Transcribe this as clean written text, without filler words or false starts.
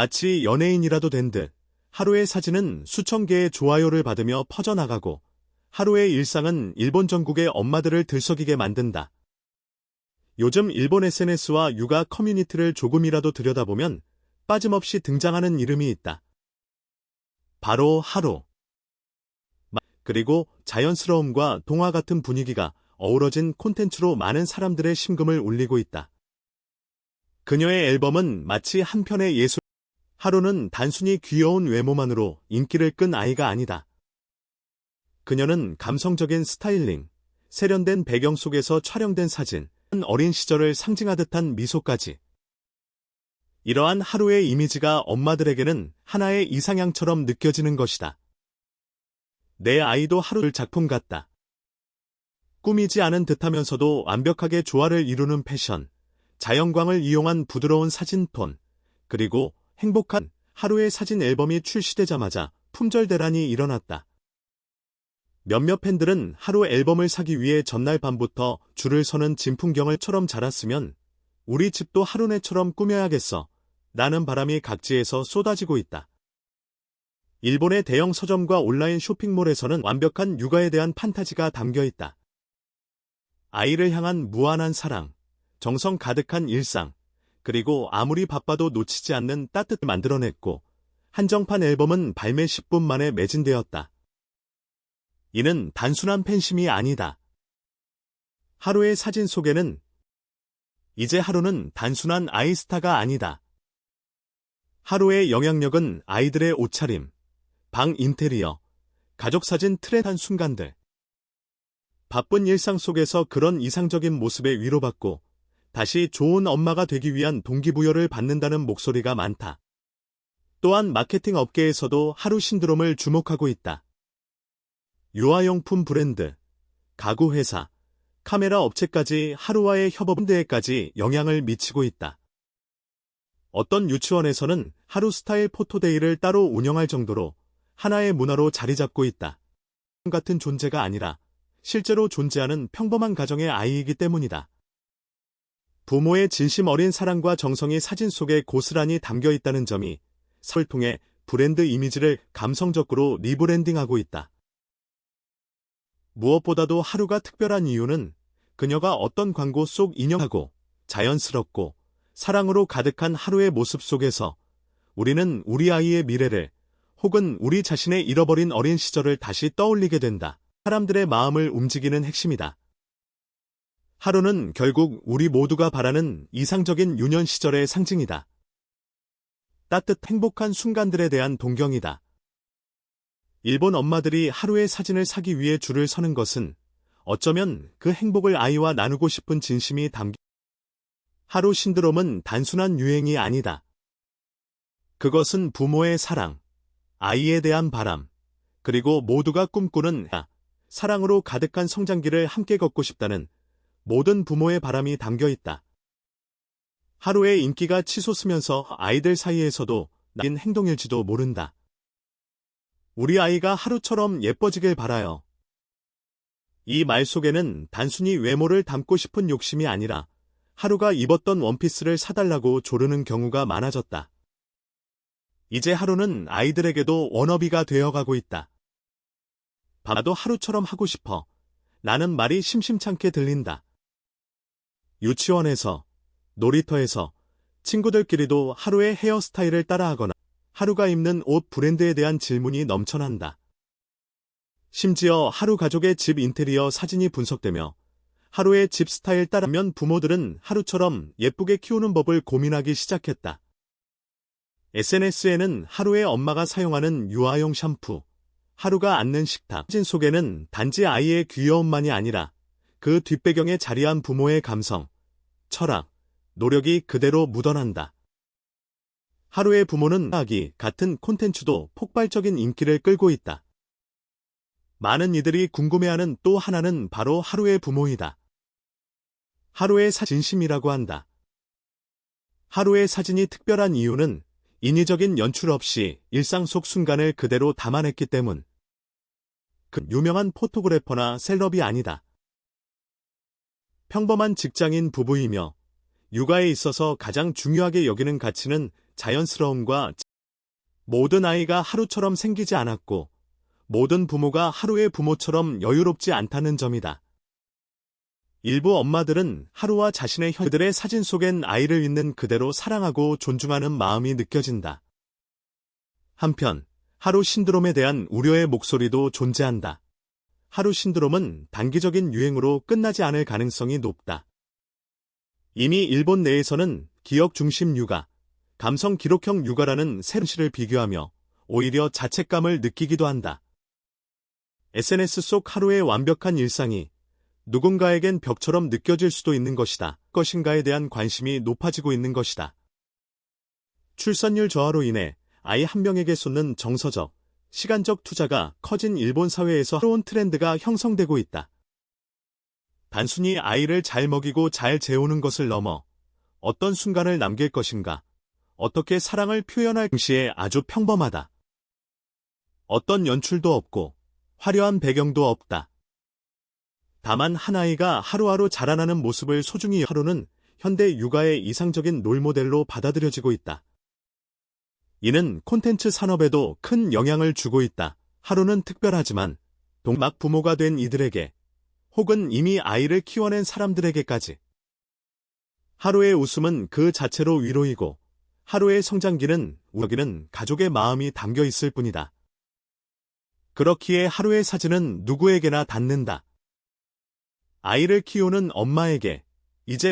마치 연예인이라도 된 듯 하루의 사진은 수천 개의 좋아요를 받으며 퍼져나가고 하루의 일상은 일본 전국의 엄마들을 들썩이게 만든다. 요즘 일본 SNS와 육아 커뮤니티를 조금이라도 들여다보면 빠짐없이 등장하는 이름이 있다. 바로 하루. 그리고 자연스러움과 동화 같은 분위기가 어우러진 콘텐츠로 많은 사람들의 심금을 울리고 있다. 그녀의 앨범은 마치 한 편의 예술. 하루는 단순히 귀여운 외모만으로 인기를 끈 아이가 아니다. 그녀는 감성적인 스타일링, 세련된 배경 속에서 촬영된 사진, 어린 시절을 상징하듯한 미소까지. 이러한 하루의 이미지가 엄마들에게는 하나의 이상향처럼 느껴지는 것이다. 내 아이도 하루 작품 같다. 꾸미지 않은 듯하면서도 완벽하게 조화를 이루는 패션, 자연광을 이용한 부드러운 사진톤, 그리고 행복한 하루의 사진 앨범이 출시되자마자 품절 대란이 일어났다. 몇몇 팬들은 하루 앨범을 사기 위해 전날 밤부터 줄을 서는 진풍경을처럼 자랐으면 우리 집도 하루네처럼 꾸며야겠어 라는 바람이 각지에서 쏟아지고 있다. 일본의 대형 서점과 온라인 쇼핑몰에서는 완벽한 육아에 대한 판타지가 담겨 있다. 아이를 향한 무한한 사랑, 정성 가득한 일상, 그리고 아무리 바빠도 놓치지 않는 따뜻을 만들어냈고 한정판 앨범은 발매 10분 만에 매진되었다. 이는 단순한 팬심이 아니다. 하루의 사진 속에는 이제 하루는 단순한 아이스타가 아니다. 하루의 영향력은 아이들의 옷차림, 방 인테리어, 가족사진 트렌드 한 순간들. 바쁜 일상 속에서 그런 이상적인 모습에 위로받고 다시 좋은 엄마가 되기 위한 동기부여를 받는다는 목소리가 많다. 또한 마케팅 업계에서도 하루 신드롬을 주목하고 있다. 유아용품 브랜드, 가구 회사, 카메라 업체까지 하루와의 협업 대회까지 영향을 미치고 있다. 어떤 유치원에서는 하루 스타일 포토데이를 따로 운영할 정도로 하나의 문화로 자리 잡고 있다. 같은 존재가 아니라 실제로 존재하는 평범한 가정의 아이이기 때문이다. 부모의 진심 어린 사랑과 정성이 사진 속에 고스란히 담겨 있다는 점이 서를 통해 브랜드 이미지를 감성적으로 리브랜딩하고 있다. 무엇보다도 하루가 특별한 이유는 그녀가 어떤 광고 속 인형하고 자연스럽고 사랑으로 가득한 하루의 모습 속에서 우리는 우리 아이의 미래를 혹은 우리 자신의 잃어버린 어린 시절을 다시 떠올리게 된다. 사람들의 마음을 움직이는 핵심이다. 하루는 결국 우리 모두가 바라는 이상적인 유년 시절의 상징이다. 따뜻 행복한 순간들에 대한 동경이다. 일본 엄마들이 하루의 사진을 사기 위해 줄을 서는 것은 어쩌면 그 행복을 아이와 나누고 싶은 진심이 담긴 하루 신드롬은 단순한 유행이 아니다. 그것은 부모의 사랑, 아이에 대한 바람, 그리고 모두가 꿈꾸는 사랑으로 가득한 성장기를 함께 걷고 싶다는 모든 부모의 바람이 담겨 있다. 하루의 인기가 치솟으면서 아이들 사이에서도 나인 행동일지도 모른다. 우리 아이가 하루처럼 예뻐지길 바라요. 이 말 속에는 단순히 외모를 담고 싶은 욕심이 아니라 하루가 입었던 원피스를 사달라고 조르는 경우가 많아졌다. 이제 하루는 아이들에게도 워너비가 되어가고 있다. 나도 하루처럼 하고 싶어. 라는 말이 심심찮게 들린다. 유치원에서, 놀이터에서, 친구들끼리도 하루의 헤어스타일을 따라하거나 하루가 입는 옷 브랜드에 대한 질문이 넘쳐난다. 심지어 하루 가족의 집 인테리어 사진이 분석되며 하루의 집 스타일 따라하면 부모들은 하루처럼 예쁘게 키우는 법을 고민하기 시작했다. SNS에는 하루의 엄마가 사용하는 유아용 샴푸, 하루가 앉는 식탁 사진 속에는 단지 아이의 귀여움만이 아니라 그 뒷배경에 자리한 부모의 감성, 철학, 노력이 그대로 묻어난다. 하루의 부모는 하기 같은 콘텐츠도 폭발적인 인기를 끌고 있다. 많은 이들이 궁금해하는 또 하나는 바로 하루의 부모이다. 하루의 진심이라고 한다. 하루의 사진이 특별한 이유는 인위적인 연출 없이 일상 속 순간을 그대로 담아냈기 때문. 그 유명한 포토그래퍼나 셀럽이 아니다. 평범한 직장인 부부이며 육아에 있어서 가장 중요하게 여기는 가치는 자연스러움과 모든 아이가 하루처럼 생기지 않았고 모든 부모가 하루의 부모처럼 여유롭지 않다는 점이다. 일부 엄마들은 하루와 자신의 그들의 사진 속엔 아이를 있는 그대로 사랑하고 존중하는 마음이 느껴진다. 한편 하루 신드롬에 대한 우려의 목소리도 존재한다. 하루 신드롬은 단기적인 유행으로 끝나지 않을 가능성이 높다. 이미 일본 내에서는 기억 중심 육아, 감성 기록형 육아라는 새로운 시를 비교하며 오히려 자책감을 느끼기도 한다. SNS 속 하루의 완벽한 일상이 누군가에겐 벽처럼 느껴질 수도 있는 것인가에 대한 관심이 높아지고 있는 것이다. 출산율 저하로 인해 아이 한 명에게 쏟는 정서적, 시간적 투자가 커진 일본 사회에서 새로운 트렌드가 형성되고 있다. 단순히 아이를 잘 먹이고 잘 재우는 것을 넘어 어떤 순간을 남길 것인가, 어떻게 사랑을 표현할 동시에 아주 평범하다. 어떤 연출도 없고 화려한 배경도 없다. 다만 한 아이가 하루하루 자라나는 모습을 소중히 하루는 현대 육아의 이상적인 롤모델로 받아들여지고 있다. 이는 콘텐츠 산업에도 큰 영향을 주고 있다. 하루는 특별하지만 막 부모가 된 이들에게 혹은 이미 아이를 키워낸 사람들에게까지 하루의 웃음은 그 자체로 위로이고 하루의 성장기는 우여기는 가족의 마음이 담겨 있을 뿐이다. 그렇기에 하루의 사진은 누구에게나 닿는다. 아이를 키우는 엄마에게 이제